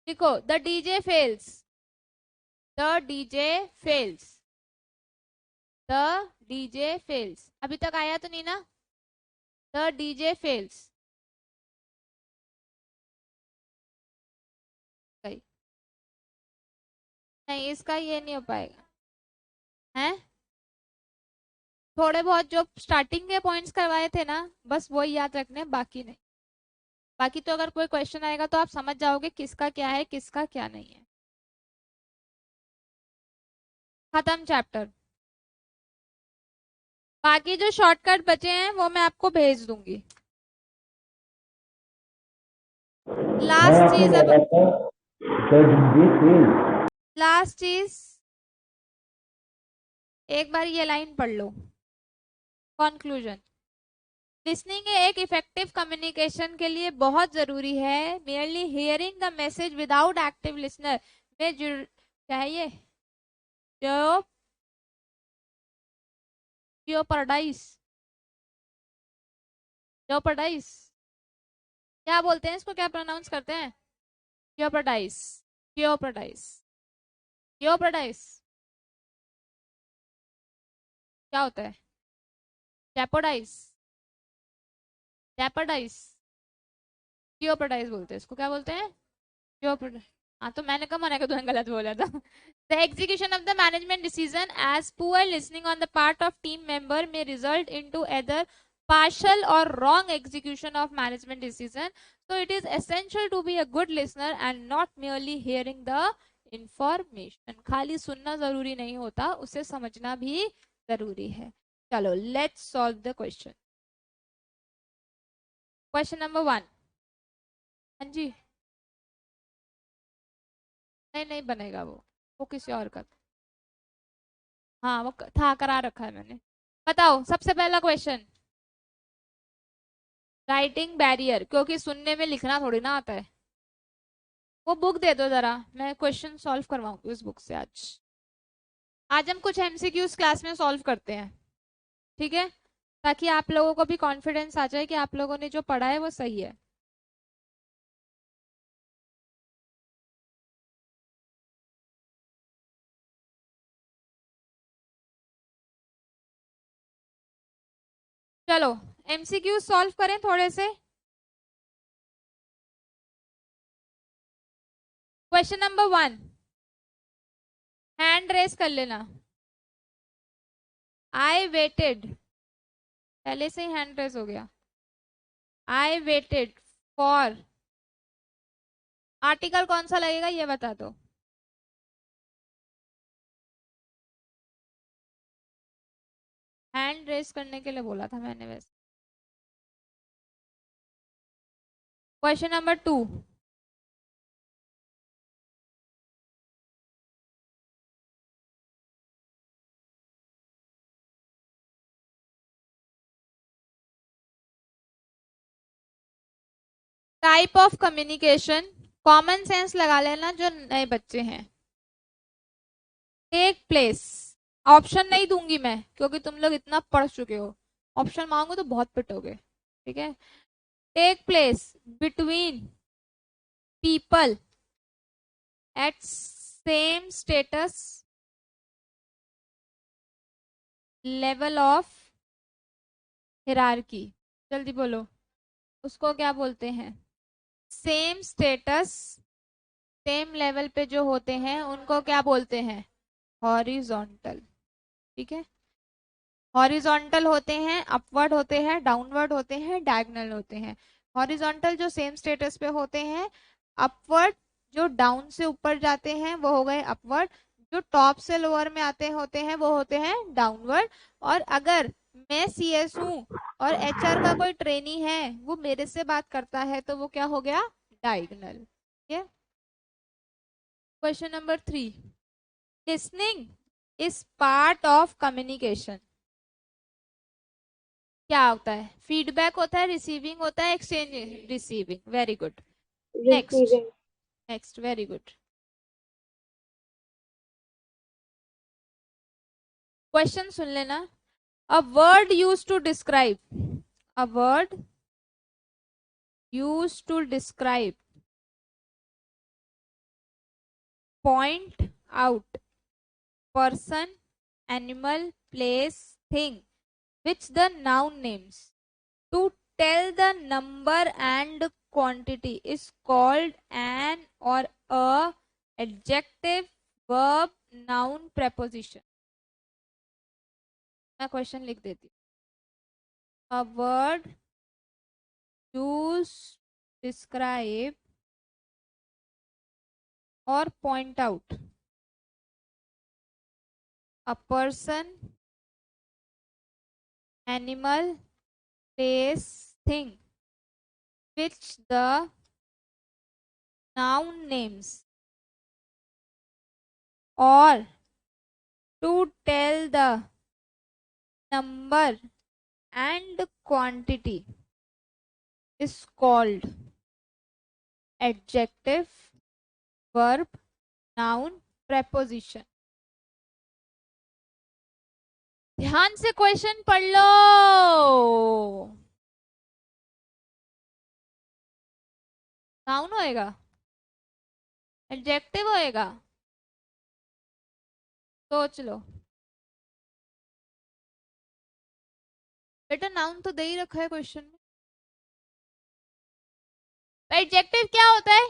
[SPEAKER 1] देखो, the DJ fails, the DJ fails, the DJ fails. अभी तक आया तो नहीं ना? The DJ fails. नहीं, इसका ये नहीं हो पाएगा हैं। थोड़े बहुत जो स्टार्टिंग के पॉइंट्स करवाए थे ना, बस वही याद रखने, बाकी नहीं। बाकी तो अगर कोई क्वेश्चन आएगा तो आप समझ जाओगे किसका क्या है, किसका क्या नहीं है। खत्म चैप्टर। बाकी जो शॉर्टकट बचे हैं वो मैं आपको भेज दूंगी। लास्ट चीज, अब लास्ट चीज, एक बार ये लाइन पढ़ लो। कंक्लूजन, लिसनिंग एक इफेक्टिव कम्युनिकेशन के लिए बहुत जरूरी है। Merely hearing the message without active listener में क्या है ये? जियोपर्डाइज, जियोपर्डाइज क्या बोलते हैं इसको, क्या प्रोनाउंस करते हैं? जियोपर्डाइज, जियोपर्डाइज, जियोपर्डाइज क्या होता है? जेपोडाइज, जेपोडाइज, जियोपर्डाइज बोलते हैं इसको। क्या बोलते हैं? जियोपर्डाइज। हाँ, तो मैंने कहा मना कर दो, गलत बोला था। The execution of the management decision as poor listening on the part of team member may result into either partial or wrong execution of management decision. So it is essential to be a good listener and not merely hearing the information. खाली सुनना जरूरी नहीं होता, उसे समझना भी जरूरी है। चलो, let's solve the question. Question number 1। हाँ जी, नहीं बनेगा वो किसी और का। हाँ, वो था, करा रखा है मैंने। बताओ, सबसे पहला क्वेश्चन, राइटिंग बैरियर, क्योंकि सुनने में लिखना थोड़ी ना आता है। वो बुक दे दो जरा, मैं क्वेश्चन सॉल्व करवाऊंगी उस बुक से। आज हम कुछ एमसीक्यूज क्लास में सॉल्व करते हैं, ठीक है, ताकि आप लोगों को भी कॉन्फिडेंस आ जाए कि आप लोगों ने जो पढ़ा है वो सही है। चलो, एमसीक्यूज सॉल्व करें थोड़े से। क्वेश्चन नंबर 1, हैंड रेस कर लेना। आई वेटेड, पहले से ही हैंड रेस हो गया। आई वेटेड फॉर, आर्टिकल कौन सा लगेगा ये बता दो। हैंड रेस करने के लिए बोला था मैंने वैसे। Question number 2, type of communication. Common sense लगा लेना जो नए बच्चे हैं। टेक प्लेस, ऑप्शन नहीं दूंगी मैं क्योंकि तुम लोग इतना पढ़ चुके हो, ऑप्शन मांगो तो बहुत पिटोगे, ठीक है। Take place between people at same status level of hierarchy. जल्दी बोलो, उसको क्या बोलते हैं? सेम स्टेटस, सेम लेवल पे जो होते हैं उनको क्या बोलते हैं? हॉरिजॉन्टल, ठीक है। हॉरिजॉन्टल होते हैं, अपवर्ड होते हैं, डाउनवर्ड होते हैं, डायगोनल होते हैं। हॉरिजॉन्टल जो सेम स्टेटस पे होते हैं, अपवर्ड जो डाउन से ऊपर जाते हैं वो हो गए अपवर्ड, जो टॉप से लोअर में आते होते हैं वो होते हैं डाउनवर्ड। और अगर मैं सीएस हूं और एचआर का कोई ट्रेनी है वो मेरे से बात करता है तो वो क्या हो गया? डायगोनल, ठीक है। Question number 3, listening is part of communication. क्या होता है? फीडबैक होता है, रिसीविंग होता है, exchange, receiving, very good. Next,
[SPEAKER 3] Receiving.
[SPEAKER 1] Next, very good. Question सुन लेना। A word use to describe, a word use to describe, point out, person, animal, place, thing, which the noun names to tell the number and quantity is called an or a adjective, verb, noun, preposition। मैं question लिख देती हूँ। A word used to describe or point out a person, animal, place, thing, which the noun names, or to tell the number and quantity is called adjective, verb, noun, preposition। ध्यान से question पढ़ लो। Noun होएगा, adjective होएगा, सोच लो बेटा। Noun तो दे ही रखा है क्वेश्चन में। एडजेक्टिव क्या होता है?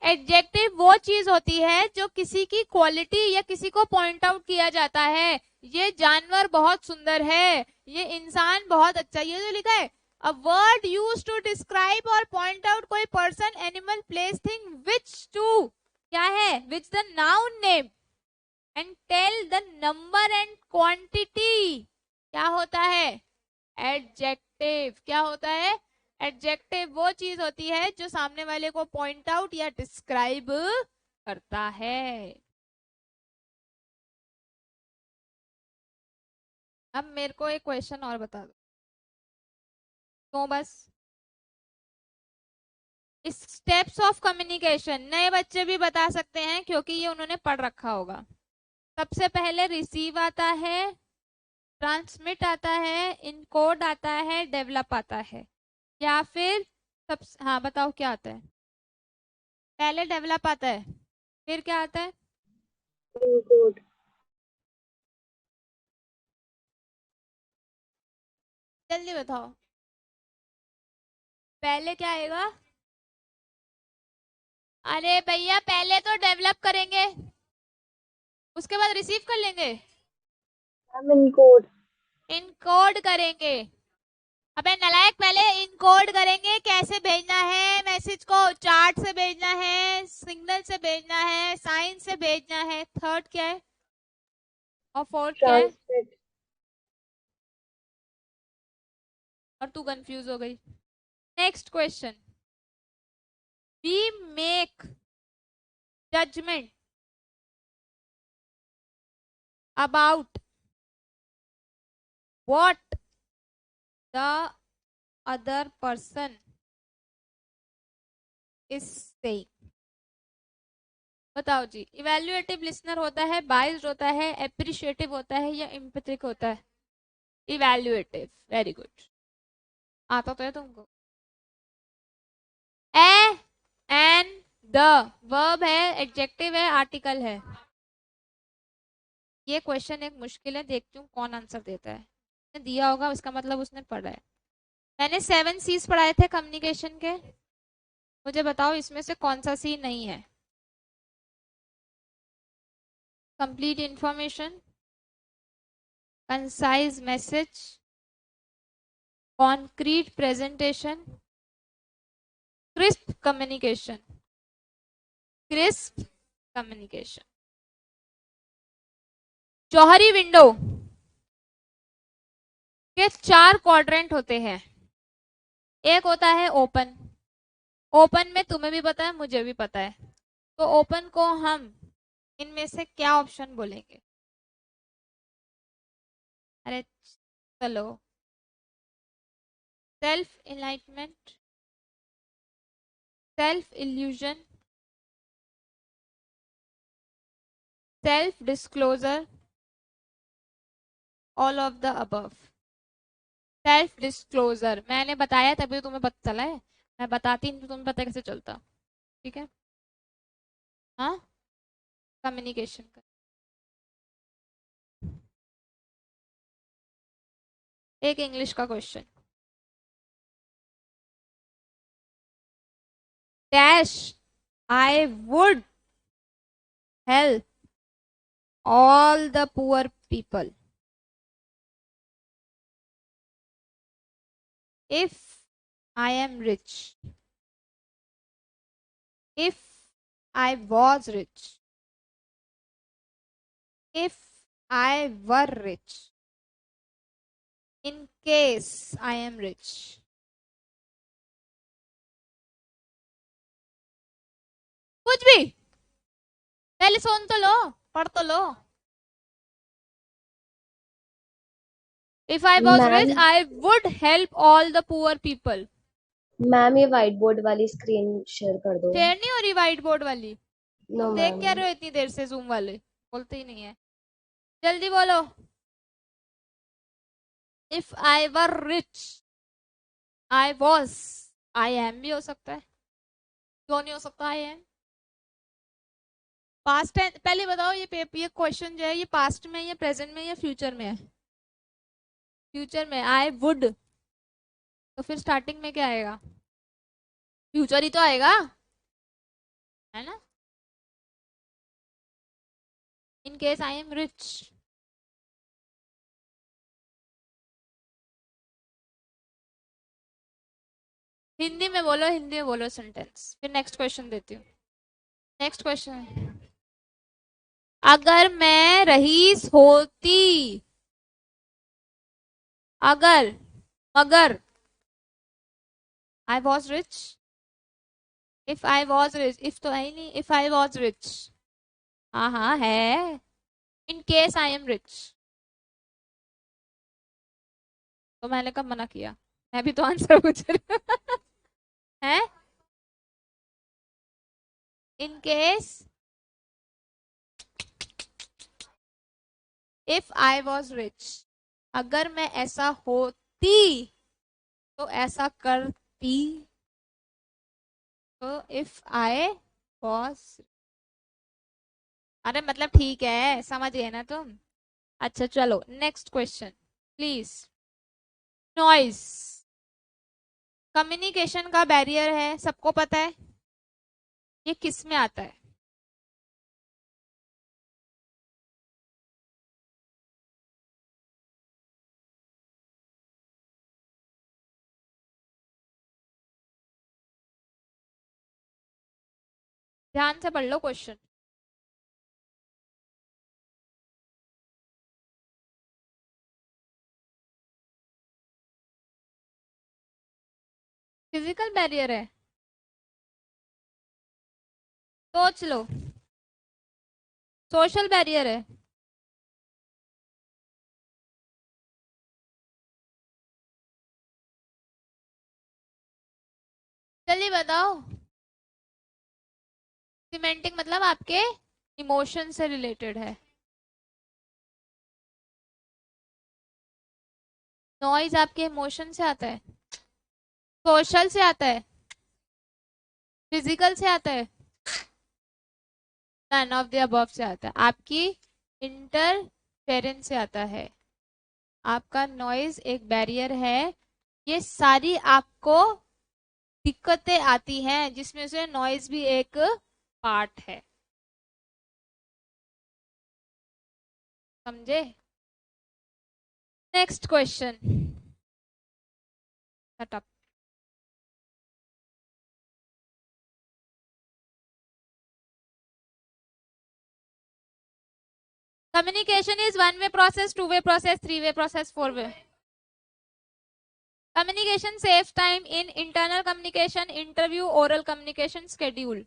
[SPEAKER 1] एडजेक्टिव वो चीज होती है जो किसी की क्वालिटी या किसी को पॉइंट आउट किया जाता है। ये जानवर बहुत सुंदर है, ये इंसान बहुत अच्छा, ये जो लिखा है a word use to describe और पॉइंट आउट कोई person, animal, place, thing, which to क्या है? Which the noun name and tell the number and quantity क्या होता है? एडजेक्टिव। क्या होता है? एडजेक्टिव वो चीज होती है जो सामने वाले को पॉइंट आउट या डिस्क्राइब करता है। अब मेरे को एक क्वेश्चन और बता दो तो बस। स्टेप्स ऑफ कम्युनिकेशन नए बच्चे भी बता सकते हैं क्योंकि ये उन्होंने पढ़ रखा होगा। सबसे पहले रिसीव आता है, ट्रांसमिट आता है, इनकोड आता है, डेवलप आता है, या फिर सब। हाँ बताओ क्या आता है? पहले डेवलप आता है, फिर क्या आता है?
[SPEAKER 3] Encode.
[SPEAKER 1] जल्दी बताओ, पहले क्या आएगा? अरे भैया पहले तो डेवलप करेंगे, उसके बाद रिसीव कर लेंगे,
[SPEAKER 3] Ma'am, encode.
[SPEAKER 1] इनकोड करेंगे। अबे नलायक, पहले इनकोड करेंगे, कैसे भेजना है मैसेज को? चार्ट से भेजना है, सिग्नल से भेजना है, साइन से भेजना है, थर्ड क्या है और फोर्थ क्या है?
[SPEAKER 3] Transmit.
[SPEAKER 1] और तू कंफ्यूज हो गई। Next question, we make judgement about what the other person is saying. बताओ जी, इवैल्यूएटिव लिसनर होता है, बाइज्ड होता है, एप्रिशिएटिव होता है या एम्पैथिक होता है? इवैल्यूएटिव, वेरी गुड, आता तो है तुमको। ए एन द वर्ब है, एडजेक्टिव है, आर्टिकल है। ये क्वेश्चन एक मुश्किल है, देखती हूँ कौन आंसर देता है। उसने दिया होगा इसका मतलब उसने पढ़ा है। मैंने 7 सीज पढ़ाए थे कम्युनिकेशन के, मुझे बताओ इसमें से कौन सा सी नहीं है? Complete information, concise message, concrete presentation, crisp communication. Crisp communication. Johari window के 4 क्वाड्रेंट होते हैं। एक होता है ओपन, ओपन में तुम्हें भी पता है मुझे भी पता है, तो ओपन को हम इनमें से क्या ऑप्शन बोलेंगे? अरे चलो, self enlightenment, self illusion, self disclosure, all of the above. Self disclosure मैंने बताया तभी तुम्हें पता चला है, मैं बताती नहीं तो तुम्हें पता कैसे चलता? ठीक है, हाँ, कम्युनिकेशन का। एक इंग्लिश का question, dash I would help all the poor people if I am rich, if I was rich, if I were rich, in case I am rich। कुछ भी, पहले सुन तो लो, पढ़ तो लो। If I was rich,
[SPEAKER 3] ma'am
[SPEAKER 1] I would help all the poor people।
[SPEAKER 3] Ma'am ये white board वाली screen share कर दो।
[SPEAKER 1] शेयर नहीं हो रही व्हाइट बोर्ड वाली?
[SPEAKER 3] नो
[SPEAKER 1] तुम देख
[SPEAKER 3] मैम।
[SPEAKER 1] क्या रहे हो इतनी देर से? जूम वाले बोलते ही नहीं है, जल्दी बोलो। If I were rich, I was, I am भी हो सकता है, क्यों नहीं हो सकता? I am past tense. पहले बताओ ये पेपर, ये क्वेश्चन जो है ये पास्ट में या प्रेजेंट में या फ्यूचर में है? फ्यूचर में। आई वुड, तो फिर स्टार्टिंग में क्या आएगा? फ्यूचर ही तो आएगा, है ना? In case I am rich. Hindi में बोलो, हिंदी में बोलो सेंटेंस, फिर नेक्स्ट क्वेश्चन देती हूँ। नेक्स्ट क्वेश्चन, अगर मैं रईस होती, अगर, मगर, I was rich, if I was rich, if तो है ही नहीं, इफ आई वॉज रिच, हाँ हाँ है, in case I am rich, तो मैंने कब मना किया? मैं भी तो आंसर पूछ रही हूँ। है in case, if I was rich, अगर मैं ऐसा होती तो ऐसा करती, तो इफ आई वॉज, अरे मतलब ठीक है, समझ गए ना तुम? अच्छा चलो next question please. Noise communication का बैरियर है, सबको पता है, ये किस में आता है? ध्यान से पढ़ लो क्वेश्चन। फिजिकल बैरियर है, सोच लो। सोशल बैरियर है, जल्दी बताओ। सीमेंटिंग मतलब आपके इमोशन से रिलेटेड है। नॉइज आपके इमोशन से आता है, सोशल से आता है, फिजिकल से आता है, नन ऑफ द अबव से आता है, आपकी इंटरफेरेंस से आता है। आपका नॉइज एक बैरियर है। ये सारी आपको दिक्कतें आती हैं जिसमें से नॉइज भी एक पार्ट है, समझे? Next question, shut up. Communication is one-way process, two-way process, three-way process, four-way. Communication saves time in internal communication, interview, oral communication, schedule.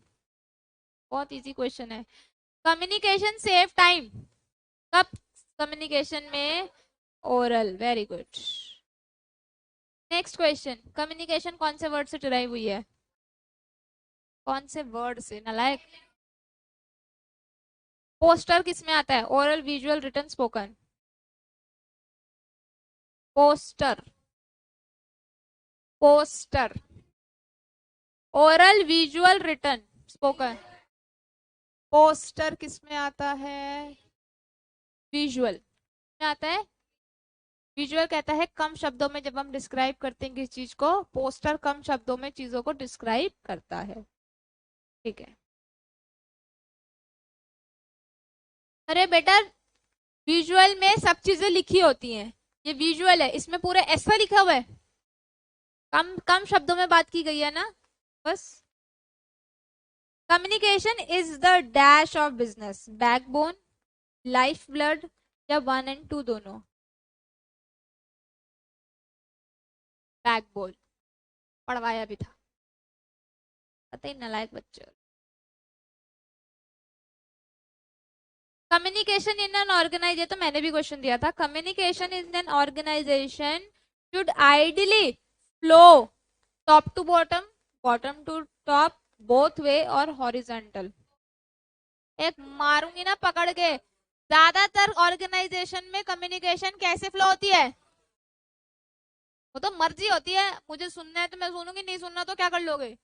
[SPEAKER 1] बहुत इजी क्वेश्चन है। कम्युनिकेशन सेव टाइम कब? कम्युनिकेशन में oral. Very good. Next question, communication कौन से word से derive हुई है? कौन से वर्ड से, नालायक? पोस्टर किस में आता है? Oral, visual, written, spoken. Poster, poster, oral, visual, written, spoken. Poster किस में आता है? विजुअल में आता है। विजुअल कहता है कम शब्दों में जब हम डिस्क्राइब करते हैं किसी चीज को, पोस्टर कम शब्दों में चीजों को डिस्क्राइब करता है। ठीक है। अरे बेटा, विजुअल में सब चीजें लिखी होती हैं। ये विजुअल है, इसमें पूरा ऐसा लिखा हुआ है, कम कम शब्दों में बात की गई है ना, बस। Communication is the dash of business, backbone, life blood, या 1 और 2 दोनों? बैकबोन पढ़वाया भी था, पता ही नालायक बच्चे। कम्युनिकेशन इन एन ऑर्गेनाइजेशन, तो मैंने भी क्वेश्चन दिया था, communication in an organisation should ideally flow top to bottom, bottom to top, both way और हॉरिजॉन्टल। एक मारूंगी ना पकड़ के। ज्यादातर ऑर्गेनाइजेशन में कम्युनिकेशन कैसे फ्लो होती है? वो तो मर्जी होती है, मुझे सुनना है तो मैं सुनूंगी, नहीं सुनना तो क्या कर लोगे?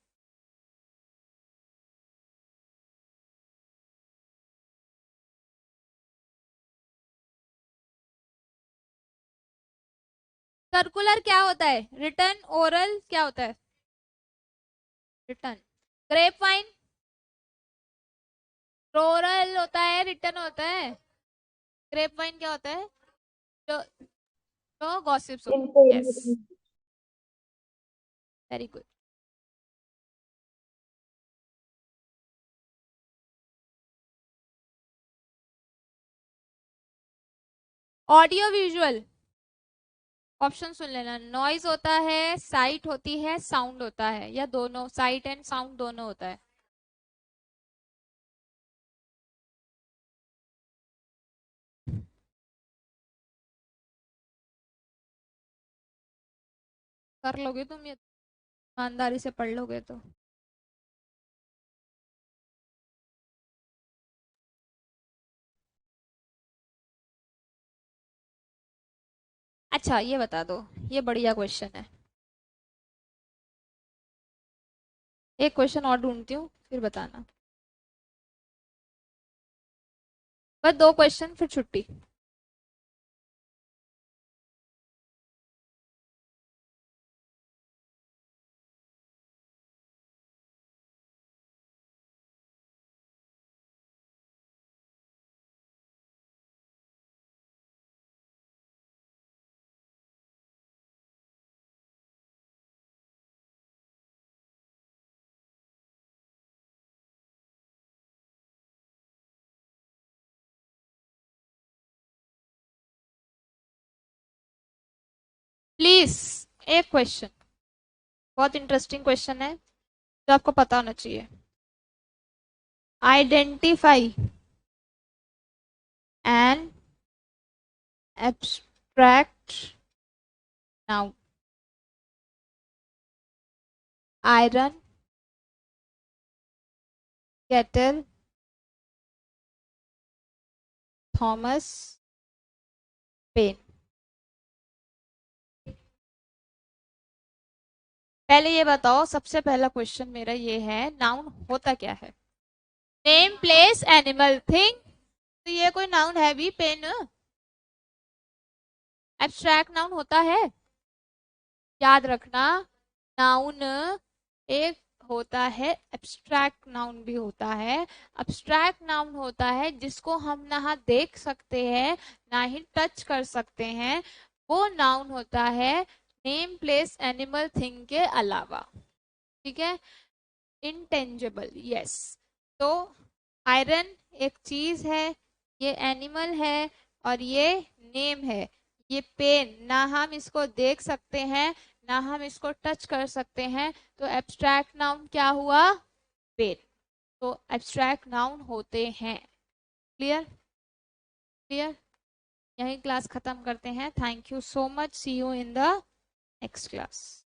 [SPEAKER 1] सर्कुलर क्या होता है? रिटर्न, ओरल क्या होता है? रिटर्न। ग्रेप वाइन ओरल होता है, रिटर्न होता है। ग्रेप वाइन क्या होता है? जो जो गॉसिप्स होती है। Yes, very good. Audio visual, option सुन लेना। नॉइज होता है, साइट होती है, साउंड होता है, या दोनों? साइट एंड साउंड दोनों होता है। कर लोगे तुम ये, ईमानदारी से पढ़ लोगे तो। अच्छा ये बता दो, ये बढ़िया क्वेश्चन है। एक क्वेश्चन और ढूंढती हूँ, फिर बताना। बस 2 क्वेश्चन, फिर छुट्टी। प्लीज एक क्वेश्चन। बहुत इंटरेस्टिंग क्वेश्चन है जो आपको पता होना चाहिए। Identify an abstract noun. Iron, kettle, Thomas, pen. पहले ये बताओ, सबसे पहला क्वेश्चन मेरा ये है, नाउन होता क्या है? Name, place, animal, thing. तो ये कोई नाउन है भी? पेन एब्स्ट्रैक्ट नाउन होता है? याद रखना, नाउन एक होता है, एब्स्ट्रैक्ट नाउन भी होता है। एब्स्ट्रैक्ट नाउन होता है जिसको हम ना देख सकते हैं ना ही टच कर सकते हैं, वो नाउन होता है नेम, प्लेस, एनिमल, थिंग के अलावा। ठीक है, इंटेंजिबल। यस, तो आयरन एक चीज है, ये एनिमल है, और ये नेम है। ये पेन, ना हम इसको देख सकते हैं ना हम इसको टच कर सकते हैं, तो एब्स्ट्रैक्ट नाउन क्या हुआ? पेन। तो एब्स्ट्रैक्ट नाउन होते हैं। क्लियर? क्लियर? यही क्लास खत्म करते हैं। Thank you so much, see you in the next class.